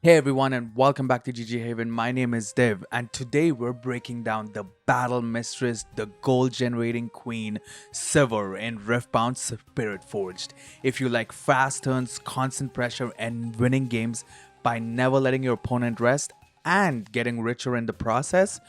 Hey everyone, and welcome back to GG Haven. My name is Dev, and today we're breaking down the Battle Mistress, the gold generating queen, Siver in Riftbound Spiritforged. If you like fast turns, constant pressure, and winning games by never letting your opponent rest and getting richer in the process,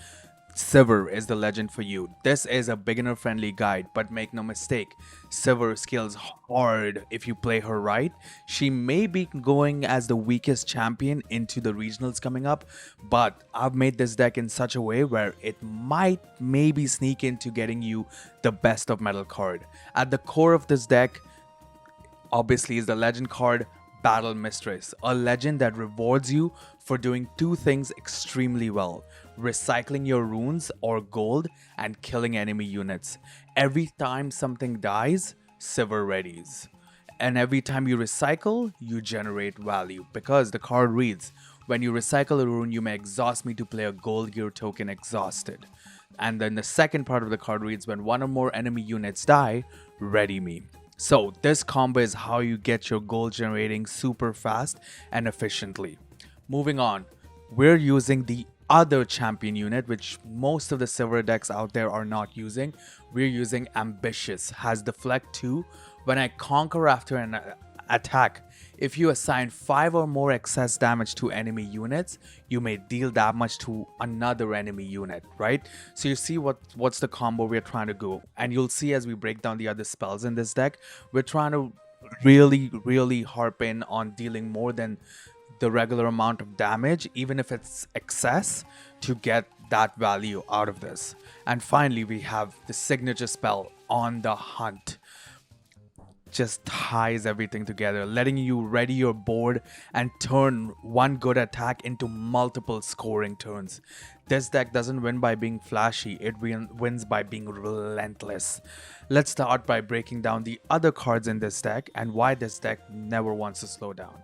Siver is the legend for you. This is a beginner friendly guide, but make no mistake, Siver scales hard if you play her right. She may be going as the weakest champion into the regionals coming up, but I've made this deck in such a way where it might maybe sneak into getting you the best of metal card. At the core of this deck, obviously, is the legend card Battle Mistress, a legend that rewards you for doing two things extremely well: recycling your runes or gold and killing enemy units. Every time something dies, Siver readies. And every time you recycle, you generate value because the card reads, when you recycle a rune, you may exhaust me to play a gold gear token exhausted. And then the second part of the card reads, when one or more enemy units die, ready me. So this combo is how you get your gold generating super fast and efficiently. Moving on, we're using the other champion unit, which most of the silver decks out there are not using. We're using Ambitious, has deflect 2. When I conquer after an attack, if you assign 5 or more excess damage to enemy units, you may deal damage to another enemy unit, right? So you see what's the combo we're trying to go, and you'll see as we break down the other spells in this deck, we're trying to really harp in on dealing more than the regular amount of damage, even if it's excess, to get that value out of this. And finally, we have the signature spell, On the Hunt. Just ties everything together, letting you ready your board and turn one good attack into multiple scoring turns. This deck doesn't win by being flashy, it wins by being relentless. Let's start by breaking down the other cards in this deck and why this deck never wants to slow down.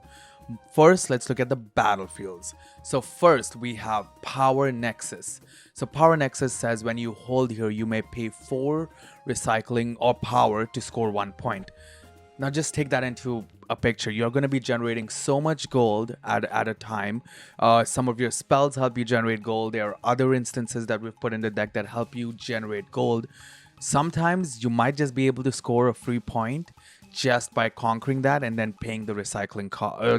First, let's look at the battlefields. So first, we have Power Nexus. So Power Nexus says when you hold here, you may pay 4 recycling or power to score 1 point. Now just take that into a picture. You're going to be generating so much gold at a time. Some of your spells help you generate gold. There are other instances that we've put in the deck that help you generate gold. Sometimes you might just be able to score a free point just by conquering that and then paying the recycling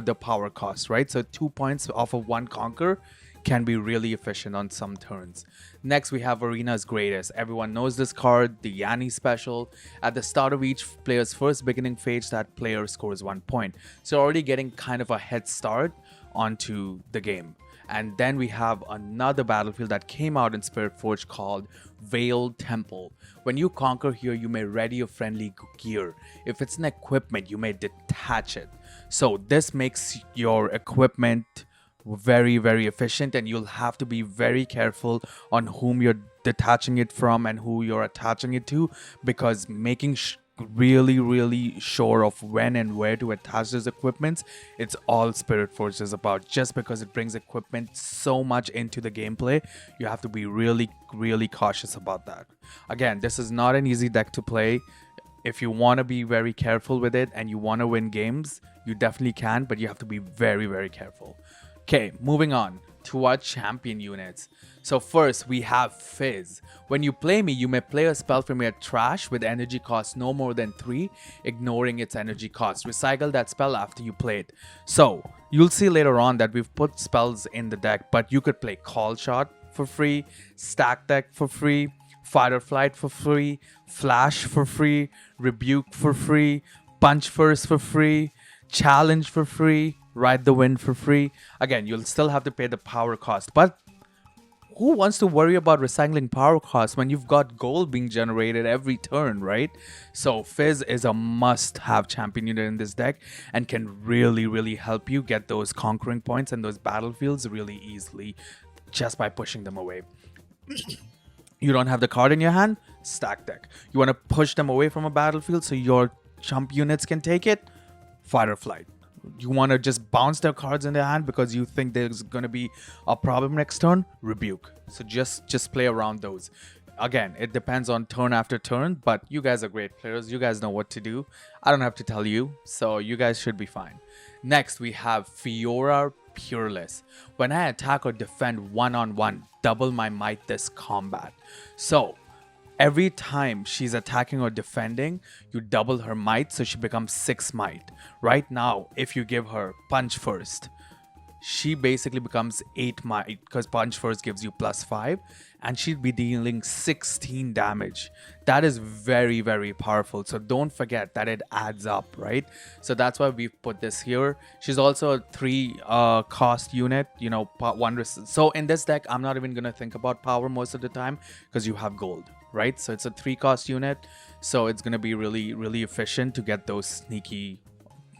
the power cost, right? So 2 points off of one conquer can be really efficient on some turns. Next, we have Arena's Greatest. Everyone knows this card, the Yanni special. At the start of each player's first beginning phase, that player scores 1 point. So already getting kind of a head start onto the game. And then we have another battlefield that came out in Spiritforged called Veiled Temple. When you conquer here, you may ready a friendly gear. If it's an equipment, you may detach it. So this makes your equipment very efficient, and you'll have to be very careful on whom you're detaching it from and who you're attaching it to, because making really sure of when and where to attach those equipments, it's all Spiritforged is about. Just because it brings equipment so much into the gameplay, you have to be really cautious about that. Again, this is not an easy deck to play. If you want to be very careful with it and you want to win games, you definitely can, but you have to be very careful. Okay, moving on to our champion units. So first, we have Fizz. When you play me, you may play a spell from your trash with energy cost no more than 3, ignoring its energy cost. Recycle that spell after you play it. So, you'll see later on that we've put spells in the deck, but you could play Call Shot for free, Stack Deck for free, Fight or Flight for free, Flash for free, Rebuke for free, Punch First for free, Challenge for free, Ride the Wind for free. Again, you'll still have to pay the power cost, but who wants to worry about recycling power costs when you've got gold being generated every turn, right? So Fizz is a must-have champion unit in this deck and can really help you get those conquering points and those battlefields really easily just by pushing them away. You don't have the card in your hand? Stack Deck. You want to push them away from a battlefield so your chump units can take it? Fight or Flight. You want to just bounce their cards in their hand because you think there's going to be a problem next turn? Rebuke. So just play around those. Again, it depends on turn after turn, but you guys are great players. You guys know what to do. I don't have to tell you, so you guys should be fine. Next, we have Fiora Peerless. When I attack or defend one-on-one, double my might this combat. So every time she's attacking or defending, you double her might, so she becomes 6 might. Right now, if you give her punch first, she basically becomes 8 might because punch first gives you +5, and she'd be dealing 16 damage. That is very, very powerful. So don't forget that it adds up, right? So that's why we put this here. She's also a 3 cost unit, you know, so in this deck, I'm not even gonna think about power most of the time because you have gold, right? So it's a 3 cost unit, so it's gonna be really, really efficient to get those sneaky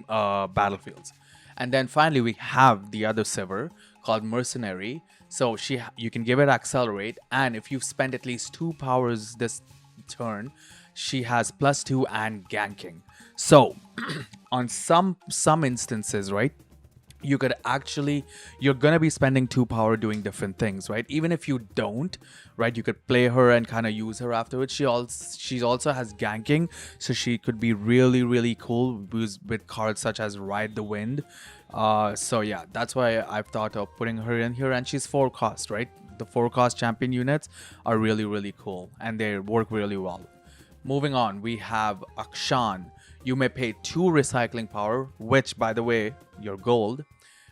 battlefields. And then finally, we have the other Siver called Mercenary. So you can give it Accelerate, and if you've spent at least 2 powers this turn, she has +2 and ganking. So on some instances, right, you're gonna be spending 2 power doing different things, right? Even if you don't, right, you could play her and kind of use her afterwards. She also has ganking, so she could be really, really cool with cards such as Ride the Wind. So yeah, that's why I've thought of putting her in here, and she's 4 cost, right? The 4 cost champion units are really, really cool, and they work really well. Moving on, we have Akshan. You may pay 2 recycling power, which, by the way, your gold,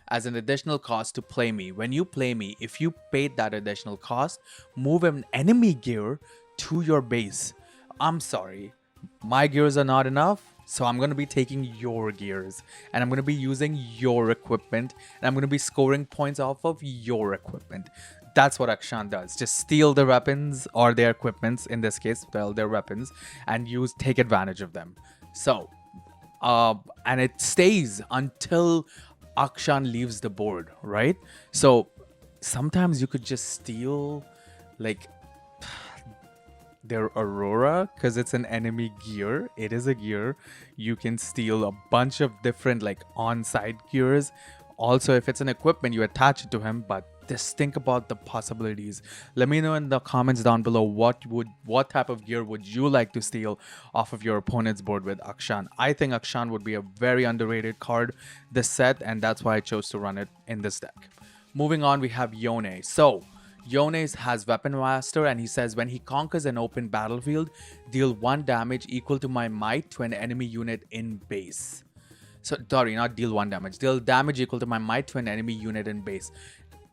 as an additional cost to play me. When you play me, if you paid that additional cost, move an enemy gear to your base. I'm sorry, my gears are not enough, so I'm going to be taking your gears, and I'm going to be using your equipment, and I'm going to be scoring points off of your equipment. That's what Akshan does. Just steal the weapons or their equipments, in this case, well, their weapons, and take advantage of them. So, and it stays until Akshan leaves the board, right? So sometimes you could just steal like their Aurora because it's an enemy gear. It is a gear. You can steal a bunch of different like on-site gears. Also, if it's an equipment, you attach it to him, but just think about the possibilities. Let me know in the comments down below what type of gear would you like to steal off of your opponent's board with Akshan. I think Akshan would be a very underrated card this set, and that's why I chose to run it in this deck. Moving on, we have Yone. So Yone has Weapon Master, and he says when he conquers an open battlefield, deal 1 damage equal to my might to an enemy unit in base. So sorry, not deal 1 damage. Deal damage equal to my might to an enemy unit in base.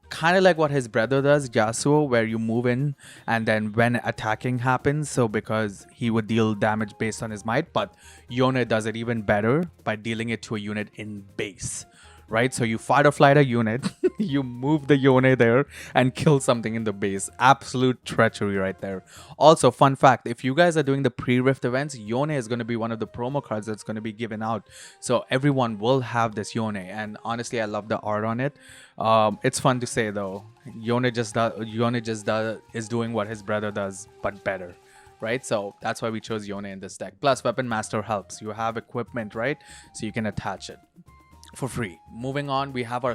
Kind of like what his brother does, Yasuo, where you move in and then when attacking happens, so because he would deal damage based on his might, but Yone does it even better by dealing it to a unit in base, right? So you fight or flight a unit, you move the Yone there and kill something in the base. Absolute treachery right there. Also, fun fact, if you guys are doing the pre-Rift events, Yone is going to be one of the promo cards that's going to be given out. So everyone will have this Yone, and honestly, I love the art on it. It's fun to say though. Yone is doing what his brother does, but better. Right, so that's why we chose Yone in this deck. Plus, Weapon Master helps. You have equipment, right? So you can attach it for free. Moving on, we have our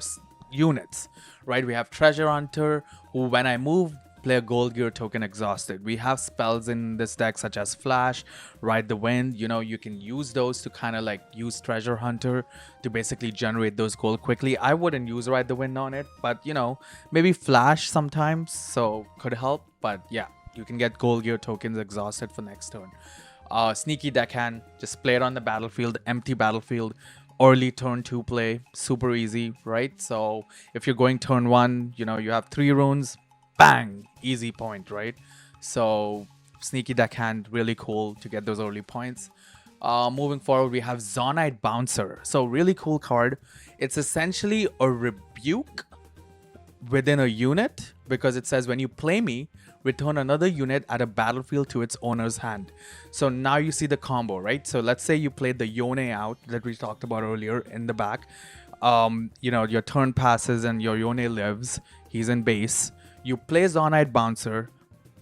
units, right? We have Treasure Hunter, who when I move, play a gold gear token exhausted. We have spells in this deck such as Flash, Ride the Wind. You know, you can use those to kind of like use Treasure Hunter to basically generate those gold quickly. I wouldn't use Ride the Wind on it, but you know, maybe Flash sometimes, so could help. But yeah, you can get gold gear tokens exhausted for next turn. Sneaky Deckhand, just play it on the battlefield, empty battlefield. Early turn 2 play, super easy, right? So if you're going turn 1, you know, you have 3 runes, bang, easy point, right? So Sneaky Deckhand, really cool to get those early points. Moving forward, we have Zonite Bouncer. So really cool card. It's essentially a rebuke within a unit because it says when you play me, return another unit at a battlefield to its owner's hand. So now you see the combo, right? So let's say you played the Yone out that we talked about earlier in the back. You know, your turn passes and your Yone lives. He's in base. You play Zonite Bouncer,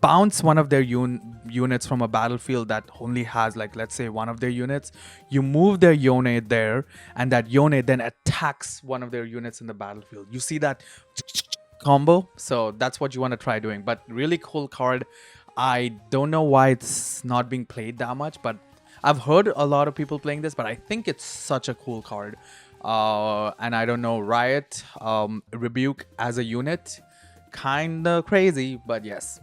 bounce one of their units from a battlefield that only has, like, let's say one of their units. You move their Yone there, and that Yone then attacks one of their units in the battlefield. You see that combo? So that's what you want to try doing. But really cool card. I don't know why it's not being played that much, but I've heard a lot of people playing this, but I think it's such a cool card. And I don't know, Riot, Rebuke as a unit, kinda crazy, but yes,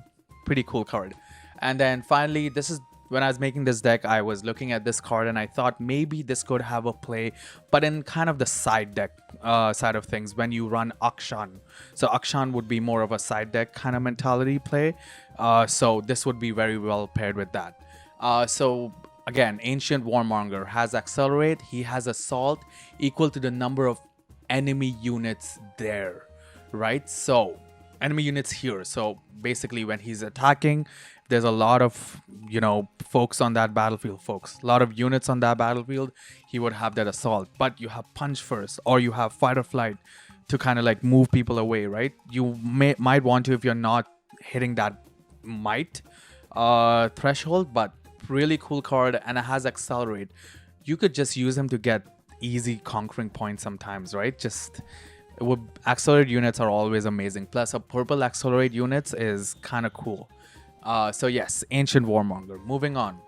pretty cool card. And then finally, this is when I was making this deck, I was looking at this card and I thought maybe this could have a play, but in kind of the side deck side of things when you run Akshan. So Akshan would be more of a side deck kind of mentality play. So this would be very well paired with that. So again, Ancient Warmonger has Accelerate. He has Assault equal to the number of enemy units there, right? So enemy units here. So basically when he's attacking, there's a lot of, folks on that battlefield, a lot of units on that battlefield, he would have that assault. But you have punch first, or you have fight or flight to kind of like move people away, right? You might want to if you're not hitting that might threshold, but really cool card, and it has Accelerate. You could just use him to get easy conquering points sometimes, right? Accelerate units are always amazing. Plus, a purple Accelerate units is kind of cool. So yes, Ancient Warmonger. Moving on,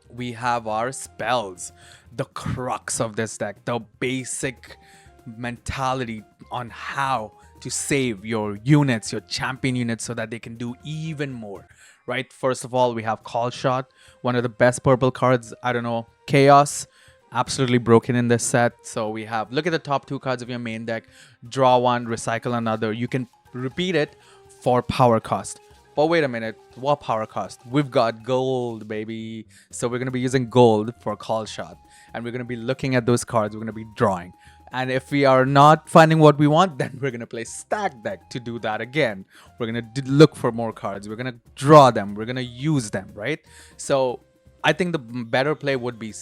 we have our spells, the crux of this deck, the basic mentality on how to save your units, your champion units, so that they can do even more, right? First of all, we have Call Shot, one of the best purple cards. I don't know, Chaos, absolutely broken in this set. So we have, look at the top two cards of your main deck, draw one, recycle another. You can repeat it for power cost. But wait a minute, what power cost? We've got gold, baby. So we're going to be using gold for Call Shot. And we're going to be looking at those cards. We're going to be drawing. And if we are not finding what we want, then we're going to play Stack Deck to do that again. We're going to look for more cards. We're going to draw them. We're going to use them, right? So I think the better play would be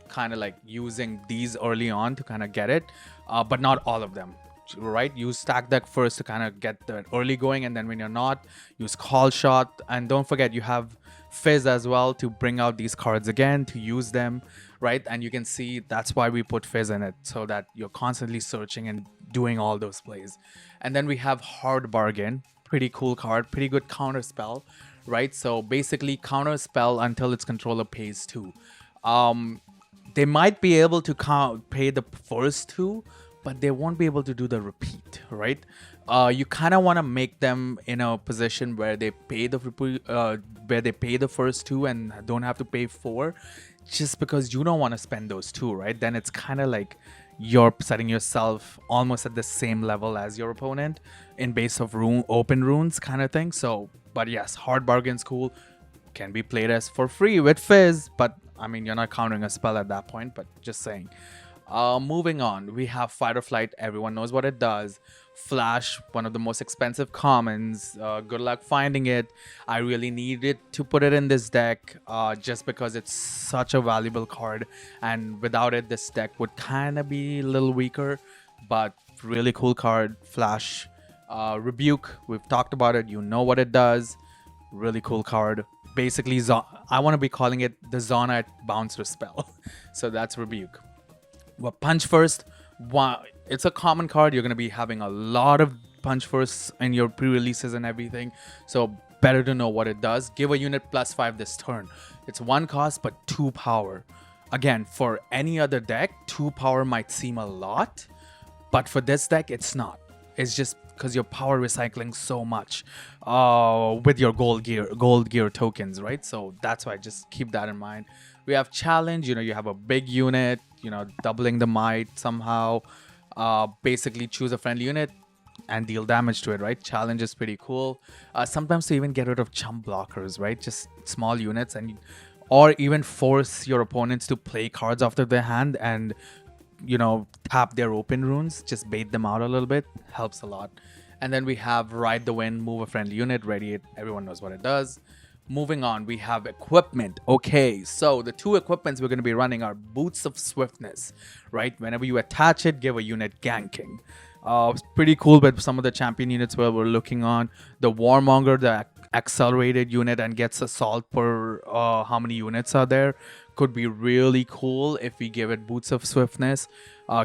kind of like using these early on to kind of get it. But not all of them. Right, use Stack Deck first to kind of get the early going, and then when you're not, use Call Shot. And don't forget, you have Fizz as well to bring out these cards again, to use them, right? And you can see that's why we put Fizz in it, so that you're constantly searching and doing all those plays. And then we have Hard Bargain, pretty cool card, pretty good counter spell, right? So basically counter spell until its controller pays 2. They might be able to pay the first 2, but they won't be able to do the repeat, right? You kind of want to make them in a position where they pay the first 2 and don't have to pay 4, just because you don't want to spend those 2, right? Then it's kind of like you're setting yourself almost at the same level as your opponent in base of open runes kind of thing. So, but yes, Hard Bargain's cool. Can be played as for free with Fizz, but I mean, you're not countering a spell at that point, but just saying. Moving on, we have Fight or Flight. Everyone knows what it does. Flash, one of the most expensive commons. Good luck finding it. I really needed to put it in this deck just because it's such a valuable card. And without it, this deck would kind of be a little weaker. But really cool card, Flash. Rebuke, we've talked about it. You know what it does. Really cool card. Basically, I want to be calling it the Zona Bouncer spell. So that's Rebuke. Well, Punch First, it's a common card. You're going to be having a lot of Punch Firsts in your pre-releases and everything. So better to know what it does. Give a unit +5 this turn. It's 1 cost, but 2 power. Again, for any other deck, 2 power might seem a lot. But for this deck, it's not. It's just because you're power recycling so much with your gold gear tokens, right? So that's why, just keep that in mind. We have Challenge. You have a big unit, doubling the might somehow. Basically choose a friendly unit and deal damage to it, right? Challenge is pretty cool. Sometimes to even get rid of chump blockers, right? Just small units, or even force your opponents to play cards after their hand and tap their open runes. Just bait them out a little bit. Helps a lot. And then we have Ride the Wind, move a friendly unit, ready it. Everyone knows what it does. Moving on, we have equipment. Okay, so the 2 equipments we're going to be running are Boots of Swiftness, right? Whenever you attach it, give a unit ganking. It's pretty cool with some of the champion units where we're looking on. The Warmonger, the accelerated unit, and gets assault per how many units are there. Could be really cool if we give it Boots of Swiftness.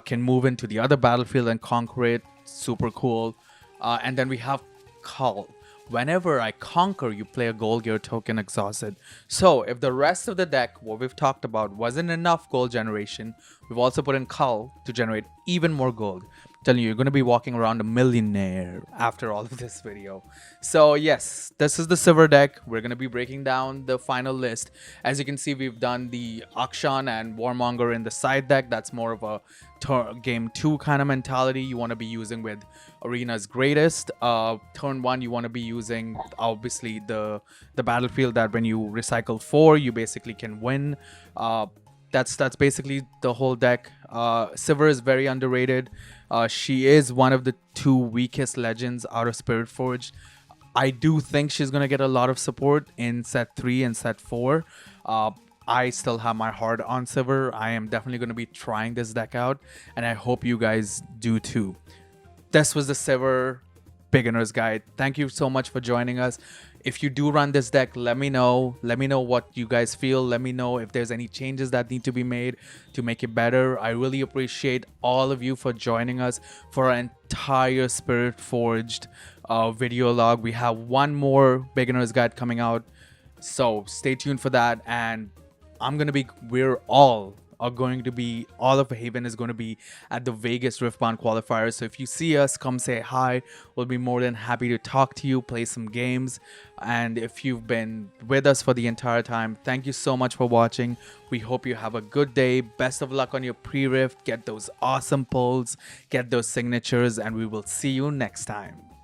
Can move into the other battlefield and conquer it. Super cool. And then we have Cull. Whenever I conquer, you play a gold gear token exhausted. So if the rest of the deck, what we've talked about, wasn't enough gold generation, we've also put in Cull to generate even more gold. Telling you, you're going to be walking around a millionaire after all of this video. So yes, this is the Siver deck. We're going to be breaking down the final list. As you can see, we've done the Akshan and Warmonger in the side deck. That's more of a game 2 kind of mentality you want to be using with Arena's Greatest. Turn 1, you want to be using obviously the battlefield that when you recycle 4, you basically can win. That's basically the whole deck. Siver is very underrated. She is one of the 2 weakest legends out of Spiritforged. I do think she's going to get a lot of support in set 3 and set 4. I still have my heart on Siver. I am definitely going to be trying this deck out, and I hope you guys do too. This was the Siver Beginner's Guide. Thank you so much for joining us. If you do run this deck, let me know. Let me know what you guys feel. Let me know if there's any changes that need to be made to make it better. I really appreciate all of you for joining us for our entire Spiritforged video log. We have one more Beginner's Guide coming out, so stay tuned for that. And all of Haven is going to be at the Vegas Riftbound qualifier. So if you see us, come say hi. We'll be more than happy to talk to you, play some games. And if you've been with us for the entire time, thank you so much for watching. We hope you have a good day. Best of luck on your pre-rift. Get those awesome pulls, get those signatures, and we will see you next time.